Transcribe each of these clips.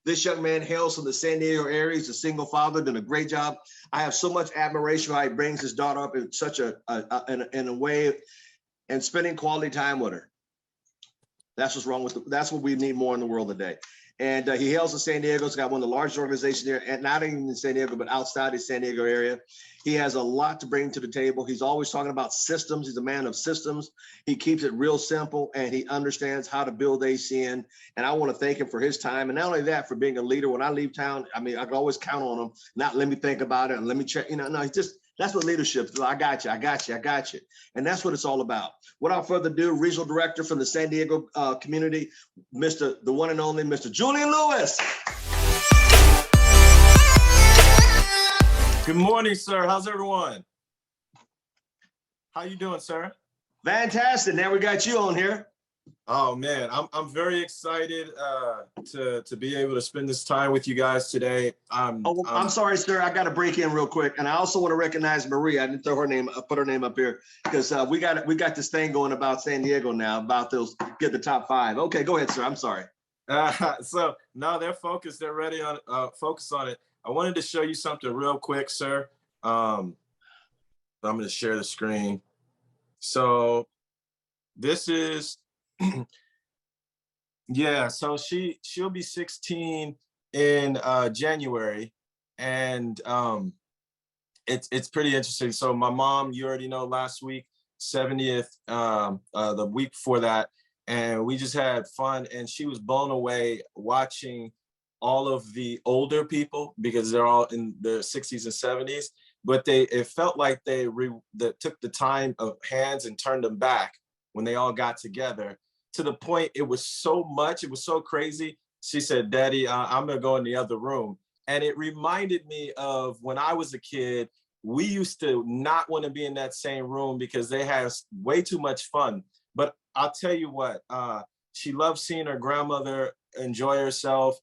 This young man hails from the San Diego area. He's a single father, done a great job. I have so much admiration for how he brings his daughter up in such in a way and spending quality time with her. That's what's wrong with that's what we need more in the world today. And he hails in San Diego. He's got one of the largest organizations there, and not even in San Diego, but outside the San Diego area. He has a lot to bring to the table. He's always talking about systems. He's a man of systems. He keeps it real simple, and he understands how to build ACN. And I want to thank him for his time. And not only that, for being a leader. When I leave town, I mean, I can always count on him. Not let me think about it and let me check. No, he's just, that's what leadership is. I got you. And that's what it's all about. Without further ado, regional director from the San Diego community, the one and only Mr. Julian Lewis. Good morning, sir. How's everyone? How you doing, sir? Fantastic. Now we got you on here. Oh man, I'm very excited to be able to spend this time with you guys today. I'm sorry, sir. I got to break in real quick, and I also want to recognize Maria. I didn't throw her name, put her name up here because we got this thing going about San Diego now about those get the top 5. Okay, go ahead, sir. I'm sorry. So no, they're focused. They're ready on focus on it. I wanted to show you something real quick, sir. I'm going to share the screen. So this is. Yeah, so she'll be 16 in January, and it's pretty interesting. So my mom, you already know, last week 70th, the week before that, and we just had fun, and she was blown away watching all of the older people because they're all in their 60s and 70s, but it felt like they took the time of hands and turned them back when they all got together. To the point, it was so much, it was so crazy. She said, Daddy, I'm gonna go in the other room. And it reminded me of when I was a kid, we used to not want to be in that same room because they had way too much fun. But I'll tell you what, she loved seeing her grandmother enjoy herself.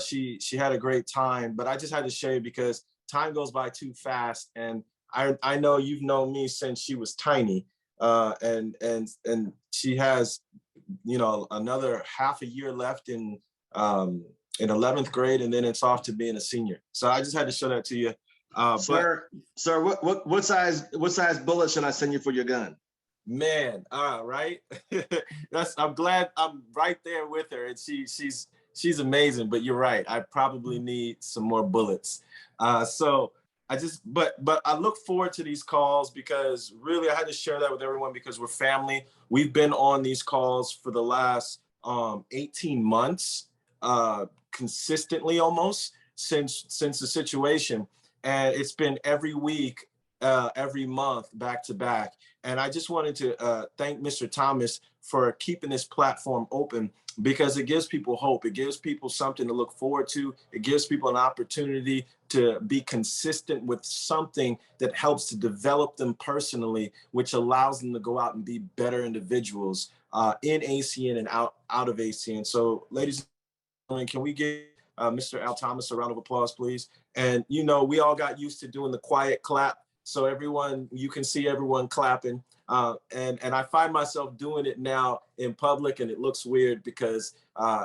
She had a great time, but I just had to share you because time goes by too fast. And I know you've known me since she was tiny, and she has, you know, another half a year left in 11th grade, and then it's off to being a senior. So I just had to show that to you. Sir, what size bullet should I send you for your gun? Man, right. I'm glad I'm right there with her, and she's amazing. But you're right. I probably need some more bullets. So but I look forward to these calls because really I had to share that with everyone because we're family. We've been on these calls for the last 18 months, consistently almost since the situation. And it's been every week, every month, back to back. And I just wanted to thank Mr. Thomas for keeping this platform open because it gives people hope. It gives people something to look forward to. It gives people an opportunity to be consistent with something that helps to develop them personally, which allows them to go out and be better individuals in ACN and out of ACN. So ladies and gentlemen, can we give Mr. Al Thomas a round of applause, please? And you know, we all got used to doing the quiet clap. So everyone, you can see everyone clapping. And I find myself doing it now in public, and it looks weird because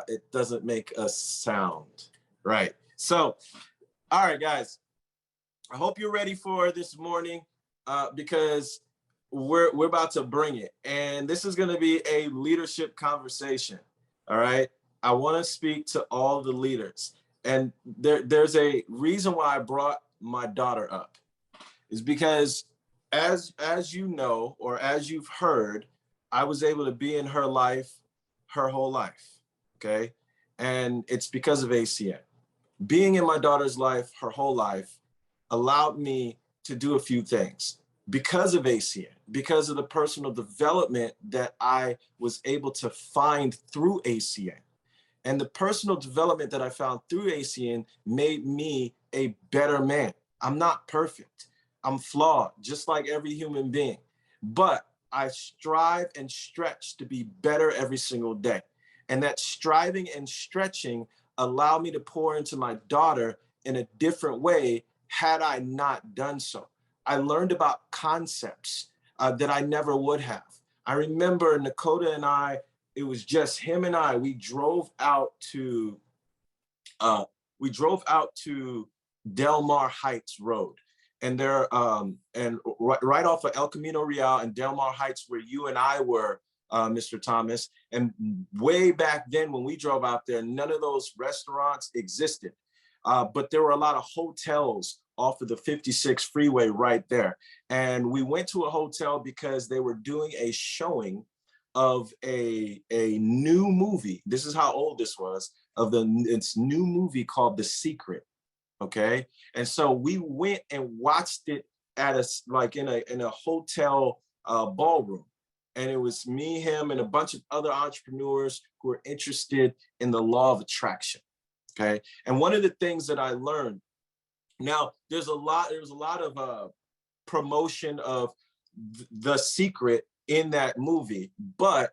it doesn't make a sound, right? So, all right, guys, I hope you're ready for this morning because we're about to bring it. And this is gonna be a leadership conversation, all right? I wanna speak to all the leaders. And there's a reason why I brought my daughter up, is because as you know, or as you've heard, I was able to be in her life, her whole life, okay? And it's because of ACN. Being in my daughter's life, her whole life, allowed me to do a few things because of ACN, because of the personal development that I was able to find through ACN. And the personal development that I found through ACN made me a better man. I'm not perfect. I'm flawed, just like every human being, but I strive and stretch to be better every single day. And that striving and stretching allowed me to pour into my daughter in a different way had I not done so. I learned about concepts that I never would have. I remember Nakota and I, it was just him and I, we drove out to we drove out to Del Mar Heights Road. And there, and right off of El Camino Real and Del Mar Heights, where you and I were, Mr. Thomas. And way back then, when we drove out there, none of those restaurants existed. But there were a lot of hotels off of the 56 freeway right there. And we went to a hotel because they were doing a showing of a new movie. This is how old this was, of its new movie called The Secret. Okay. And so we went and watched it at in a hotel ballroom. And it was me, him, and a bunch of other entrepreneurs who were interested in the law of attraction. Okay. And one of the things that I learned, now there's a lot of promotion of The Secret in that movie, but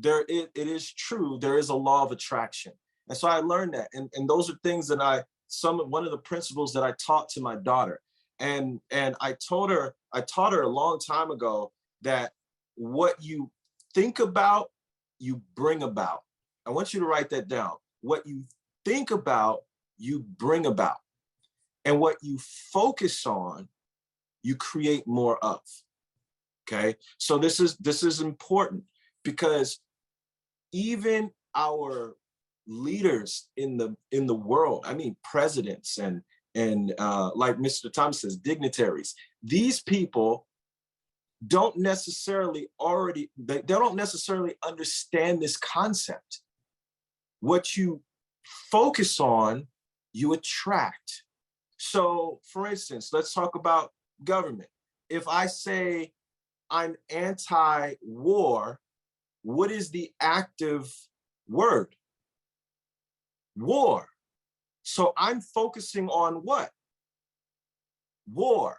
it is true, there is a law of attraction. And so I learned that. And those are things that one of the principles that I taught to my daughter. And I taught her a long time ago that what you think about, you bring about. I want you to write that down. What you think about, you bring about. And what you focus on, you create more of. Okay. So this is important, because even our leaders in the world, I mean, presidents and like Mr. Thomas says, dignitaries, these people don't necessarily they don't necessarily understand this concept. What you focus on, you attract. So for instance, let's talk about government. If I say I'm anti-war, what is the active word? War. So I'm focusing on what? War.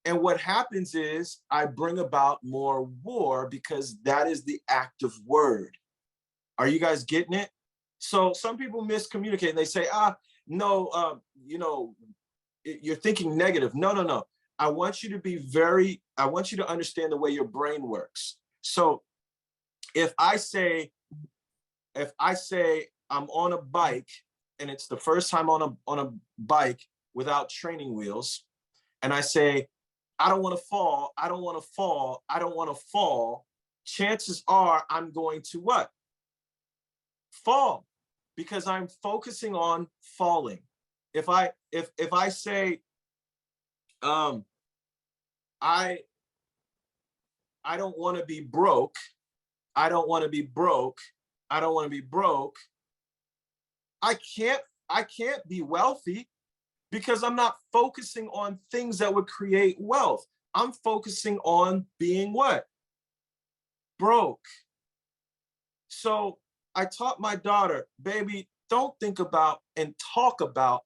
And what happens is I bring about more war, because that is the active word. Are you guys getting it? So some people miscommunicate and they say, no, you're thinking negative. No. I want you to understand the way your brain works. So if I say I'm on a bike and it's the first time on a bike without training wheels, and I say, I don't want to fall, I don't want to fall, I don't want to fall, chances are I'm going to what? Fall, because I'm focusing on falling. If I say, I don't want to be broke, I don't want to be broke, I don't want to be broke, I can't be wealthy, because I'm not focusing on things that would create wealth. I'm focusing on being what? Broke. So I taught my daughter, baby, don't think about and talk about,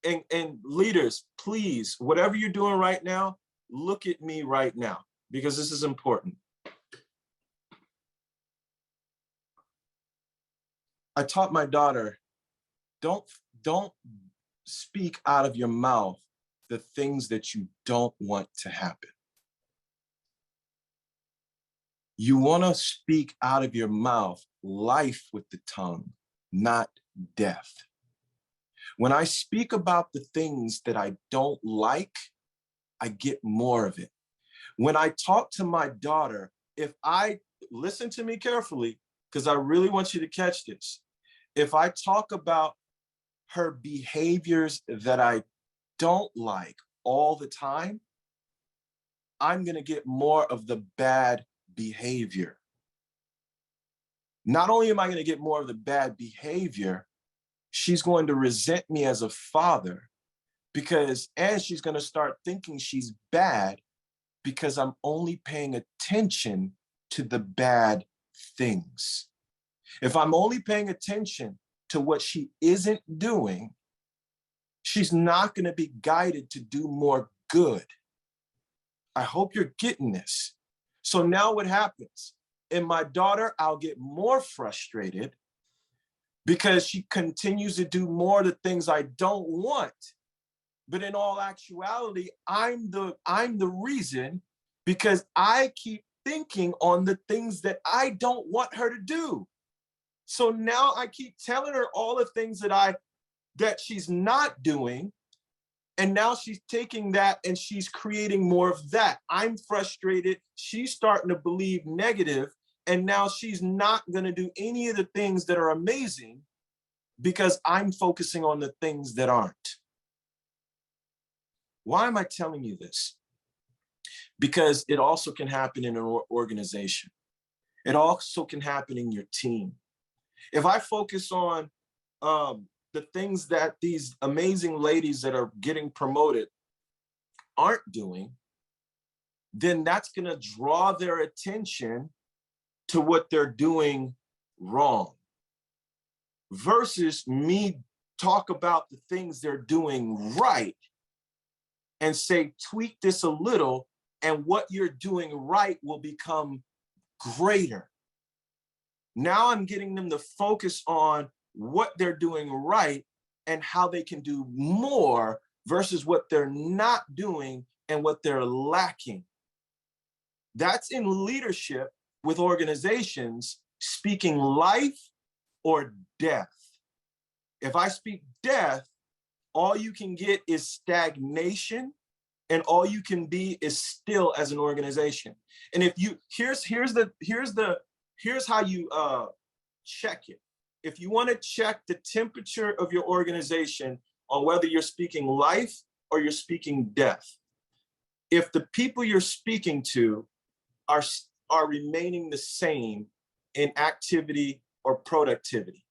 and leaders, please, whatever you're doing right now, look at me right now, because this is important. I taught my daughter, don't speak out of your mouth the things that you don't want to happen. You want to speak out of your mouth life with the tongue, not death. When I speak about the things that I don't like, I get more of it. When I talk to my daughter, listen to me carefully, because I really want you to catch this. If I talk about her behaviors that I don't like all the time, I'm going to get more of the bad behavior. Not only am I going to get more of the bad behavior, she's going to resent me as a father, and she's going to start thinking she's bad because I'm only paying attention to the bad things. If I'm only paying attention to what she isn't doing, she's not going to be guided to do more good. I hope you're getting this. So now what happens? In my daughter, I'll get more frustrated because she continues to do more of the things I don't want. But in all actuality, I'm the reason, because I keep thinking on the things that I don't want her to do. So now I keep telling her all the things that she's not doing. And now she's taking that and she's creating more of that. I'm frustrated. She's starting to believe negative, and now she's not going to do any of the things that are amazing because I'm focusing on the things that aren't. Why am I telling you this? Because it also can happen in an organization. It also can happen in your team. If I focus on the things that these amazing ladies that are getting promoted aren't doing, then that's going to draw their attention to what they're doing wrong, versus me talk about the things they're doing right and say, tweak this a little, and what you're doing right will become greater. Now I'm getting them to focus on what they're doing right and how they can do more versus what they're not doing and what they're lacking. That's in leadership with organizations, speaking life or death. If I speak death, all you can get is stagnation, and all you can be is still as an organization. And if you, here's how you check it. If you want to check the temperature of your organization on whether you're speaking life or you're speaking death, if the people you're speaking to are remaining the same in activity or productivity.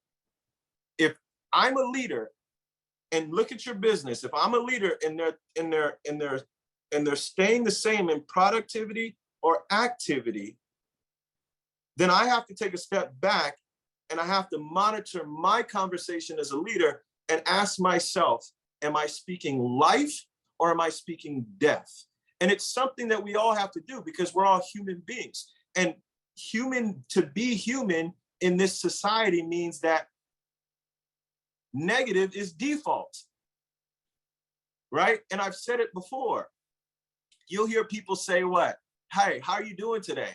If I'm a leader, and look at your business, if I'm a leader and they're staying the same in productivity or activity, then I have to take a step back and I have to monitor my conversation as a leader and ask myself, am I speaking life or am I speaking death? And it's something that we all have to do because we're all human beings. And to be human in this society means that negative is default, right? And I've said it before. You'll hear people say what? Hey, how are you doing today?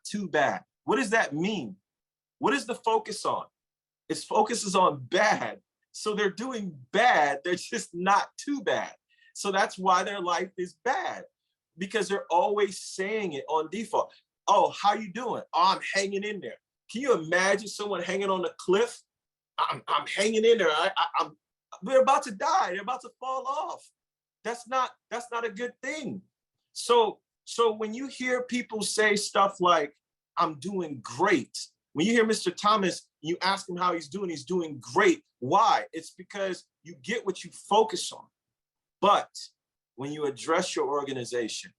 Too bad. What does that mean? What is the focus on? Its focus is on bad. So they're doing bad. They're just not too bad. So that's why their life is bad, because they're always saying it on default. Oh, how you doing? Oh, I'm hanging in there. Can you imagine someone hanging on a cliff? I'm hanging in there. They're about to die. They're about to fall off. That's not a good thing. So when you hear people say stuff like, I'm doing great. When you hear Mr. Thomas, you ask him how he's doing great. Why? It's because you get what you focus on. But when you address your organization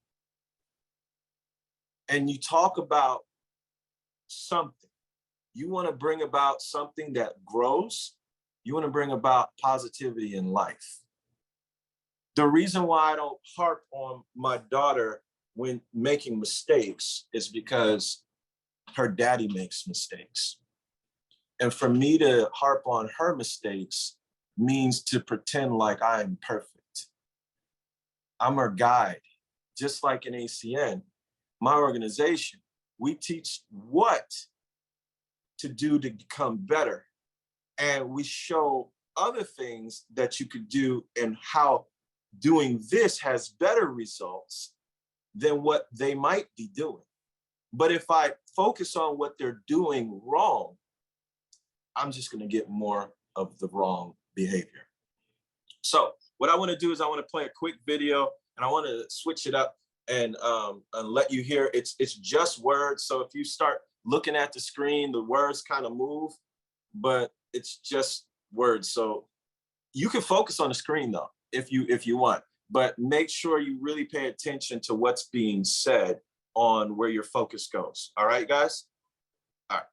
and you talk about something, you want to bring about something that grows, you want to bring about positivity in life. The reason why I don't harp on my daughter when making mistakes is because her daddy makes mistakes. And for me to harp on her mistakes means to pretend like I'm perfect. I'm her guide. Just like in ACN, my organization, we teach what to do to become better. And we show other things that you could do and how doing this has better results than what they might be doing. But if I focus on what they're doing wrong, I'm just going to get more of the wrong behavior. So what I want to do is I want to play a quick video, and I want to switch it up and let you hear. It's just words. So if you start looking at the screen, the words kind of move, but it's just words. So you can focus on the screen though, if you want, but make sure you really pay attention to what's being said on where your focus goes. All right, guys? All right.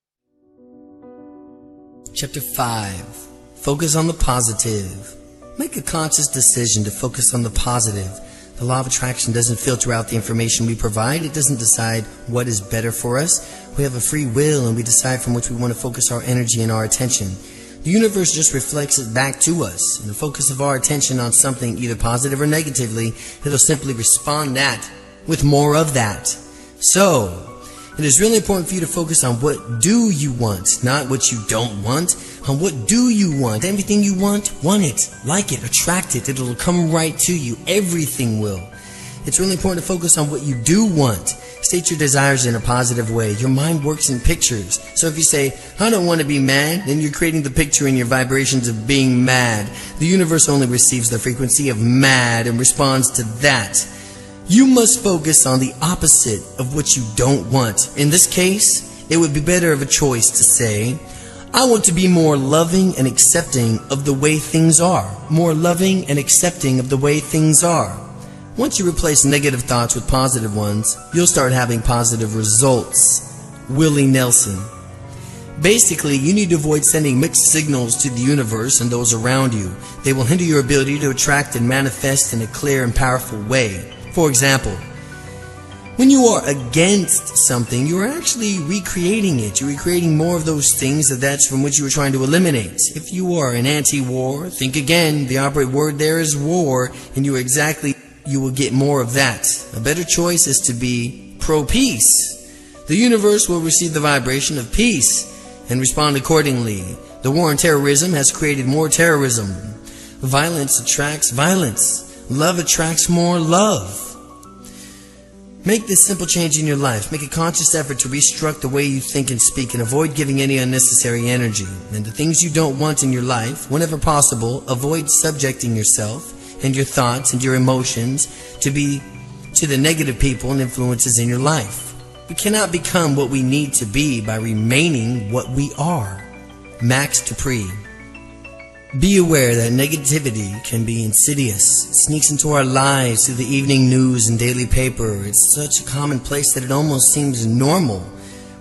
Chapter 5. Focus on the positive. Make a conscious decision to focus on the positive. The law of attraction doesn't filter out the information we provide. It doesn't decide what is better for us. We have a free will, and we decide from which we want to focus our energy and our attention. The universe just reflects it back to us. And the focus of our attention on something, either positive or negatively, it'll simply respond that with more of that. So, It is really important for you to focus on what do you want, not what you don't want. On what do you want? Everything you want it, like it, attract it. It'll come right to you. Everything will. It's really important to focus on what you do want. State your desires in a positive way. Your mind works in pictures. So if you say, I don't want to be mad, then you're creating the picture in your vibrations of being mad. The universe only receives the frequency of mad and responds to that. You must focus on the opposite of what you don't want. In this case, it would be better of a choice to say, I want to be more loving and accepting of the way things are. More loving and accepting of the way things are. Once you replace negative thoughts with positive ones, you'll start having positive results. Willie Nelson. Basically, you need to avoid sending mixed signals to the universe and those around you. They will hinder your ability to attract and manifest in a clear and powerful way. For example, when you are against something, you are actually recreating it. You're recreating more of those things that's from which you were trying to eliminate. If you are an anti-war, think again. The operative word there is war, and you will get more of that. A better choice is to be pro-peace. The universe will receive the vibration of peace and respond accordingly. The war on terrorism has created more terrorism. Violence attracts violence. Love attracts more love. Make this simple change in your life. Make a conscious effort to restructure the way you think and speak and avoid giving any unnecessary energy. And the things you don't want in your life, whenever possible, avoid subjecting yourself and your thoughts and your emotions to the negative people and influences in your life. We cannot become what we need to be by remaining what we are. Max Dupree. Be aware that negativity can be insidious. It sneaks into our lives through the evening news and daily paper. It's such a common place that it almost seems normal.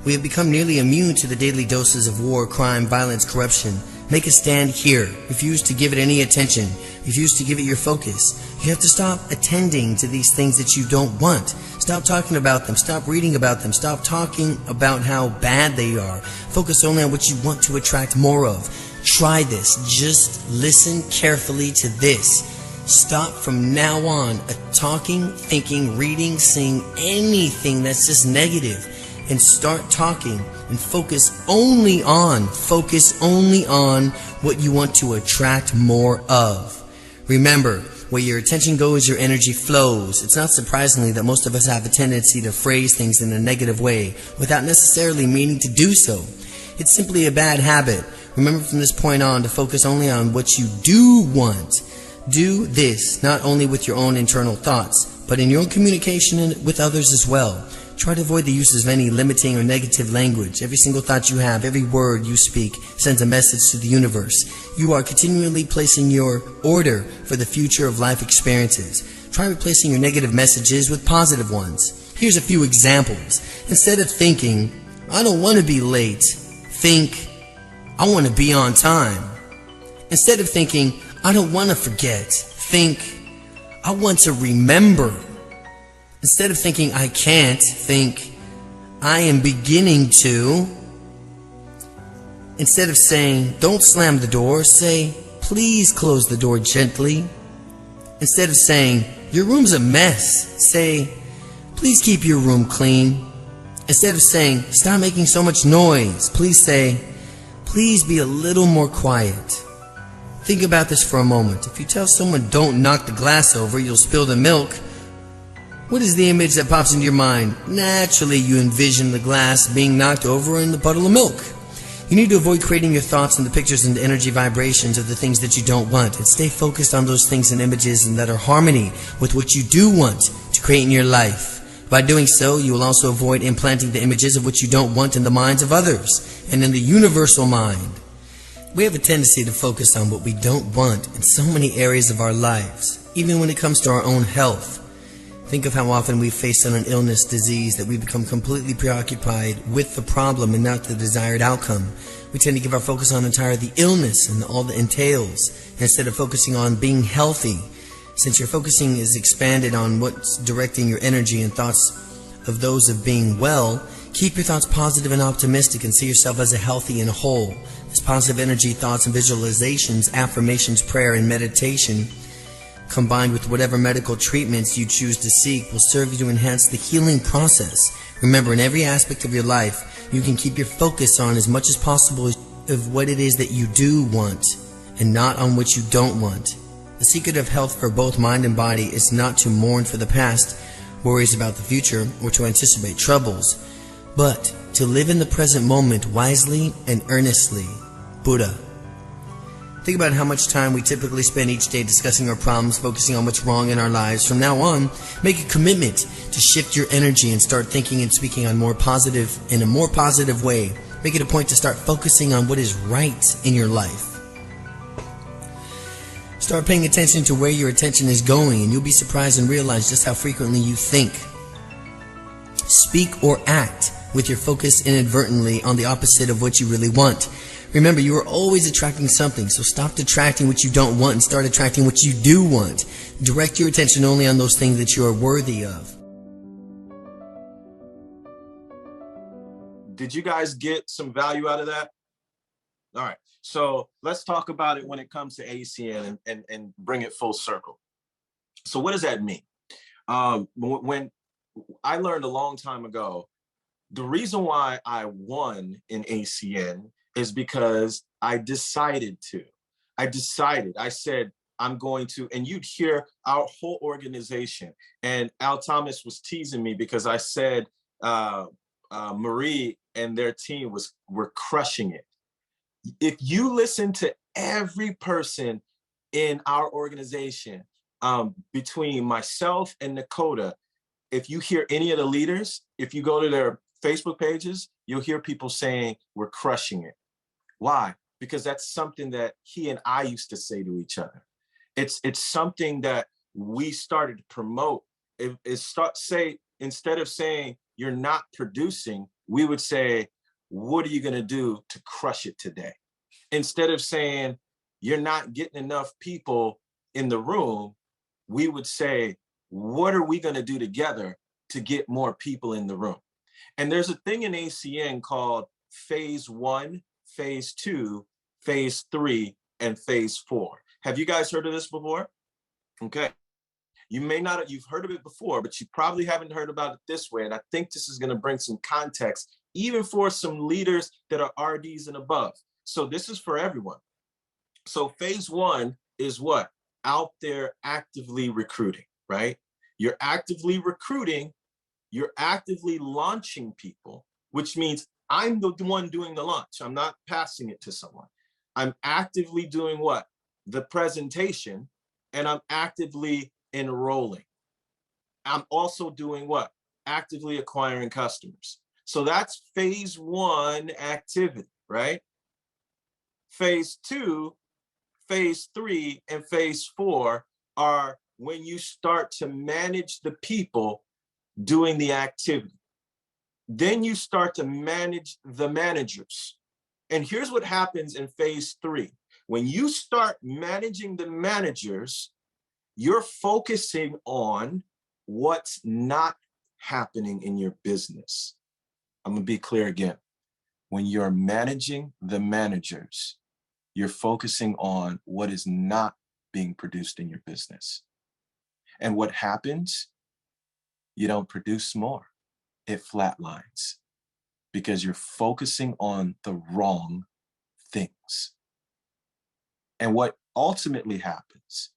We have become nearly immune to the daily doses of war, crime, violence, corruption. Make a stand here. Refuse to give it any attention. Refuse to give it your focus. You have to stop attending to these things that you don't want. Stop talking about them. Stop reading about them. Stop talking about how bad they are. Focus only on what you want to attract more of. Try this. Just listen carefully to this. Stop from now on talking, thinking, reading, seeing anything that's just negative, and start talking and focus only on what you want to attract more of. Remember, where your attention goes, your energy flows. It's not surprisingly that most of us have a tendency to phrase things in a negative way without necessarily meaning to do so. It's simply a bad habit. Remember from this point on to focus only on what you do want. Do this not only with your own internal thoughts, but in your own communication with others as well. Try to avoid the uses of any limiting or negative language. Every single thought you have, every word you speak sends a message to the universe. You are continually placing your order for the future of life experiences. Try replacing your negative messages with positive ones. Here's a few examples. Instead of thinking, I don't want to be late, think, I want to be on time. Instead of thinking, I don't want to forget, think, I want to remember. Instead of thinking, I can't, think, I am beginning to. Instead of saying, don't slam the door, say, please close the door gently. Instead of saying, your room's a mess, say, please keep your room clean. Instead of saying, stop making so much noise, please say, please be a little more quiet. Think about this for a moment. If you tell someone don't knock the glass over, you'll spill the milk, what is the image that pops into your mind? Naturally, you envision the glass being knocked over in the puddle of milk. You need to avoid creating your thoughts and the pictures and the energy vibrations of the things that you don't want, and stay focused on those things and images and that are harmony with what you do want to create in your life. By doing so, you will also avoid implanting the images of what you don't want in the minds of others and in the universal mind. We have a tendency to focus on what we don't want in so many areas of our lives, even when it comes to our own health. Think of how often we face an illness, disease, that we become completely preoccupied with the problem and not the desired outcome. We tend to give our focus on entirely the illness and all that entails, instead of focusing on being healthy. Since your focusing is expanded on what's directing your energy and thoughts of those of being well, keep your thoughts positive and optimistic and see yourself as a healthy and whole. This positive energy, thoughts and visualizations, affirmations, prayer and meditation combined with whatever medical treatments you choose to seek, will serve you to enhance the healing process. Remember, in every aspect of your life, you can keep your focus on as much as possible of what it is that you do want and not on what you don't want. The secret of health for both mind and body is not to mourn for the past, worries about the future, or to anticipate troubles, but to live in the present moment wisely and earnestly. Buddha. Think about how much time we typically spend each day discussing our problems, focusing on what's wrong in our lives. From now on, make a commitment to shift your energy and start thinking and speaking in a more positive way. Make it a point to start focusing on what is right in your life. Start paying attention to where your attention is going, and you'll be surprised and realize just how frequently you think, speak, or act with your focus inadvertently on the opposite of what you really want. Remember, you are always attracting something, so stop attracting what you don't want and start attracting what you do want. Direct your attention only on those things that you are worthy of. Did you guys get some value out of that? All right. So let's talk about it when it comes to ACN and bring it full circle. So what does that mean? When I learned a long time ago, the reason why I won in ACN is because I decided to. I said, I'm going to, and you'd hear our whole organization. And Al Thomas was teasing me because I said Marie and their team were crushing it. If you listen to every person in our organization, between myself and Dakota, if you hear any of the leaders, if you go to their Facebook pages, you'll hear people saying we're crushing it. Why? Because that's something that he and I used to say to each other. It's something that we started to promote. Instead of saying you're not producing, we would say, what are you going to do to crush it today? Instead of saying you're not getting enough people in the room, we would say, what are we going to do together to get more people in the room? And there's a thing in ACN called phase 1, phase 2, phase 3, and phase 4. Have you guys heard of this before? Okay. You may not have, you've heard of it before, but you probably haven't heard about it this way. And I think this is going to bring some context, even for some leaders that are RDs and above. So this is for everyone. So phase 1 is what? Out there actively recruiting, right? You're actively recruiting, you're actively launching people, which means I'm the one doing the launch. I'm not passing it to someone. I'm actively doing what? The presentation, and I'm actively enrolling. I'm also doing what? Actively acquiring customers. So that's phase 1 activity, right? Phase 2, phase 3, and phase 4 are when you start to manage the people doing the activity. Then you start to manage the managers. And here's what happens in phase 3. When you start managing the managers, you're focusing on what's not happening in your business. I'm going to be clear again. When you're managing the managers, you're focusing on what is not being produced in your business. And what happens? You don't produce more. It flatlines because you're focusing on the wrong things. And what ultimately happens,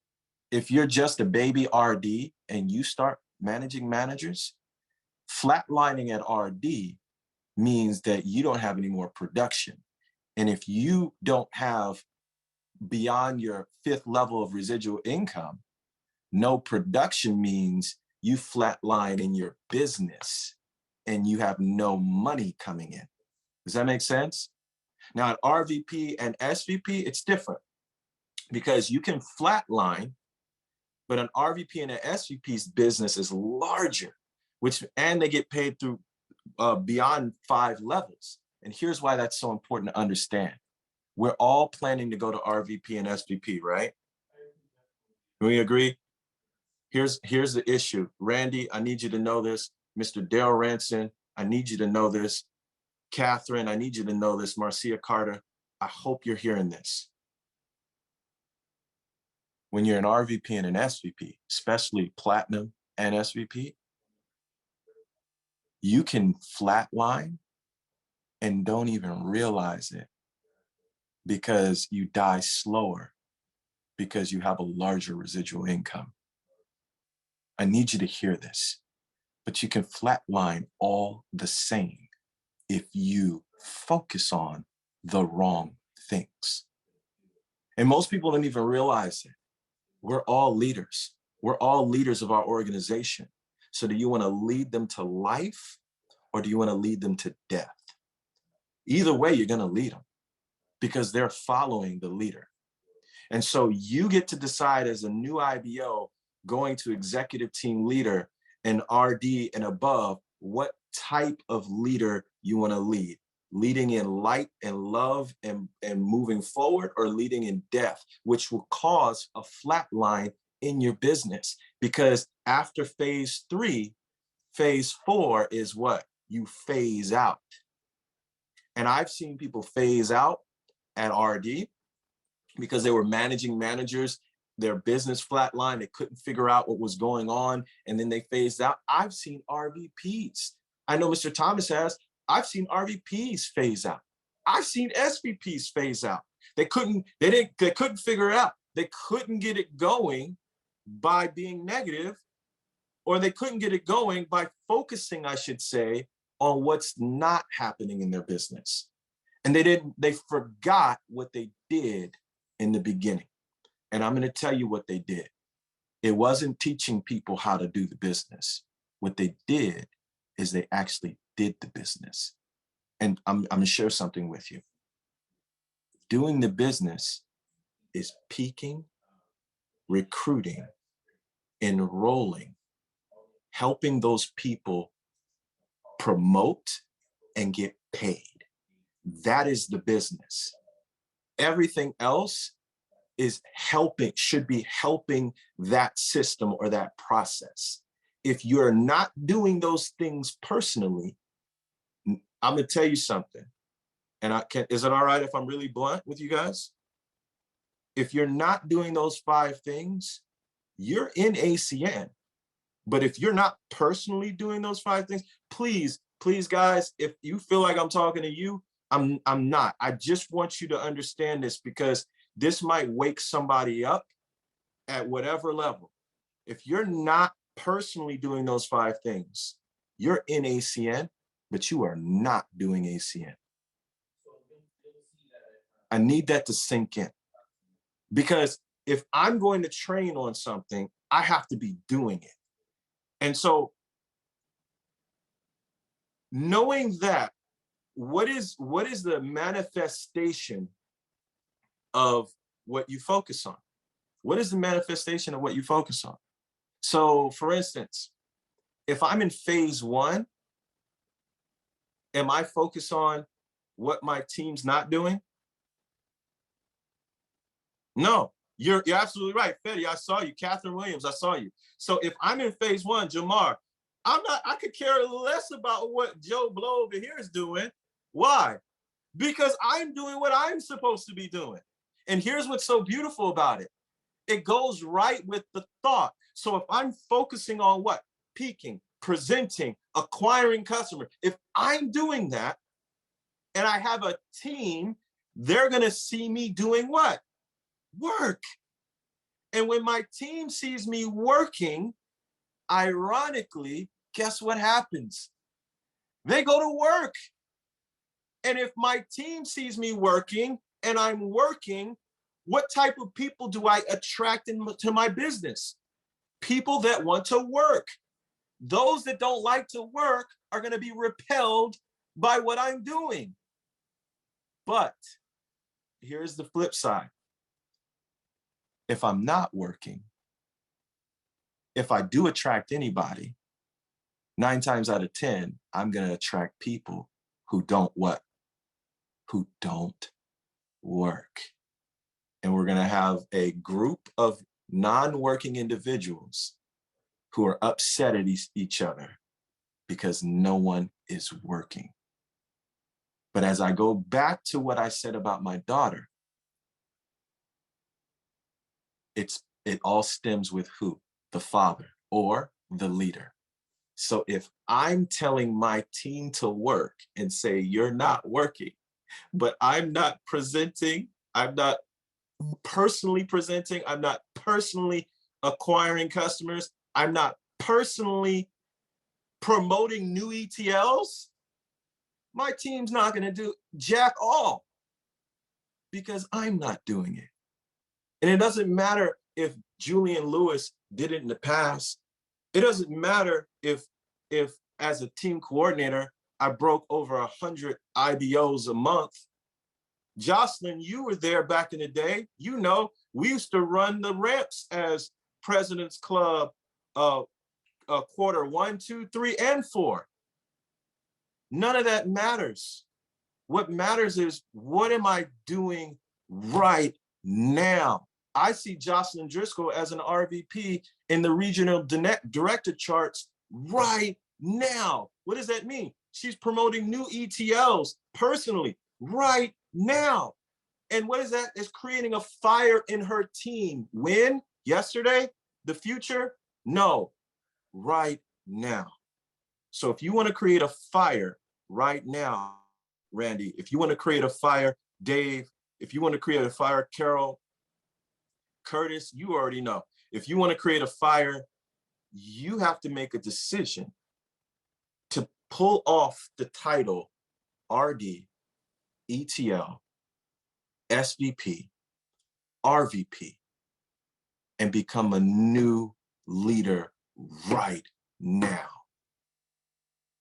if you're just a baby RD and you start managing managers, flatlining at RD means that you don't have any more production. And if you don't have beyond your 5th level of residual income, no production means you flatline in your business and you have no money coming in. Does that make sense? Now at RVP and SVP, it's different because you can flatline, but an RVP and an SVP's business is larger, and they get paid through beyond 5 levels. And here's why that's so important to understand. We're all planning to go to RVP and SVP, right? Do we agree? Here's the issue. Randy, I need you to know this. Mr. Daryl Ranson, I need you to know this. Catherine, I need you to know this. Marcia Carter, I hope you're hearing this. when you're an RVP and an SVP, especially platinum and SVP, you can flatline and don't even realize it because you die slower because you have a larger residual income. I need you to hear this, but you can flatline all the same if you focus on the wrong things. And most people don't even realize it. We're all leaders. We're all leaders of our organization. So do you want to lead them to life or do you want to lead them to death? Either way, you're going to lead them because they're following the leader. And so you get to decide as a new IBO going to executive team leader and RD and above, what type of leader you want to lead. Leading in light and love and moving forward, or leading in death, which will cause a flat line in your business. Because after phase 3, phase 4 is what? You phase out. And I've seen people phase out at RD because they were managing managers, their business flatline, they couldn't figure out what was going on, and then they phased out. I've seen RVPs. I know Mr. Thomas has. I've seen RVPs phase out. I've seen SVPs phase out. They couldn't figure it out. They couldn't get it going by being negative, or they couldn't get it going by focusing, I should say, on what's not happening in their business. And they forgot what they did in the beginning. And I'm going to tell you what they did. It wasn't teaching people how to do the business. What they did is they actually did the business. And I'm going to share something with you. Doing the business is peaking, recruiting, enrolling, helping those people promote and get paid. That is the business. Everything else is helping, should be helping that system or that process. If you're not doing those things personally, I'm gonna tell you something, and is it all right if I'm really blunt with you guys? If you're not doing those 5 things, you're in ACN. But if you're not personally doing those 5 things, please guys, if you feel like I'm talking to you, I'm not. I just want you to understand this, because this might wake somebody up at whatever level. If you're not personally doing those 5 things, you're in ACN, but you are not doing ACN. I need that to sink in, because if I'm going to train on something, I have to be doing it. And so knowing that, what is the manifestation of what you focus on? What is the manifestation of what you focus on? So for instance, if I'm in phase 1, am I focused on what my team's not doing? No, you're absolutely right. Fetty, I saw you. Catherine Williams, I saw you. So if I'm in phase 1, Jamar, I could care less about what Joe Blow over here is doing. Why? Because I'm doing what I'm supposed to be doing. And here's what's so beautiful about it. It goes right with the thought. So if I'm focusing on what? Peaking, presenting, acquiring customers. If I'm doing that and I have a team, they're going to see me doing what? Work. And when my team sees me working, ironically, guess what happens? They go to work. And if my team sees me working and I'm working, what type of people do I attract into my business? People that want to work. Those that don't like to work are going to be repelled by what I'm doing. But here's the flip side. If I'm not working, if I do attract anybody, 9 times out of 10, I'm going to attract people who don't what? Who don't work. And we're going to have a group of non-working individuals who are upset at each other because no one is working. But as I go back to what I said about my daughter, it's It all stems with who? The father or the leader. So if I'm telling my team to work and say, you're not working, but I'm not presenting, I'm not personally presenting, I'm not personally acquiring customers, I'm not personally promoting new ETLs, my team's not going to do jack all because I'm not doing it. And it doesn't matter if Julian Lewis did it in the past. It doesn't matter if as a team coordinator, I broke over 100 IBOs a month. Jocelyn, you were there back in the day. You know, we used to run the ramps as President's Club quarter 1, 2, 3, and 4. None of that matters. What matters is, what am I doing right now? I see Jocelyn Driscoll as an RVP in the regional director charts right now. What does that mean? She's promoting new ETLs personally right now. And what is that? It's creating a fire in her team. When? Yesterday? The future? No, right now. So if you want to create a fire right now, Randy, if you want to create a fire, Dave, if you want to create a fire, Carol, Curtis, you already know. If you want to create a fire, you have to make a decision to pull off the title RD, ETL, SVP, RVP, and become a new leader right now.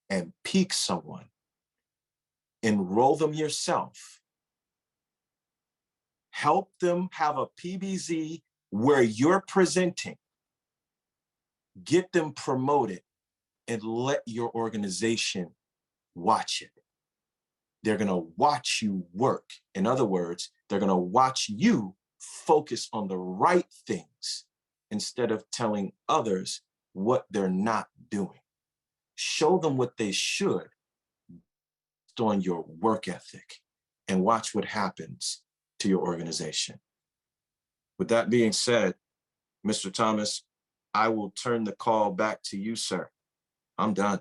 And pique someone, enroll them yourself, help them have a PBZ where you're presenting, get them promoted, and let your organization watch it. They're gonna watch you work. In other words, they're gonna watch you focus on the right things instead of telling others what they're not doing. Show them what they should based on your work ethic, and watch what happens to your organization. With that being said, Mr. Thomas, I will turn the call back to you, sir. I'm done.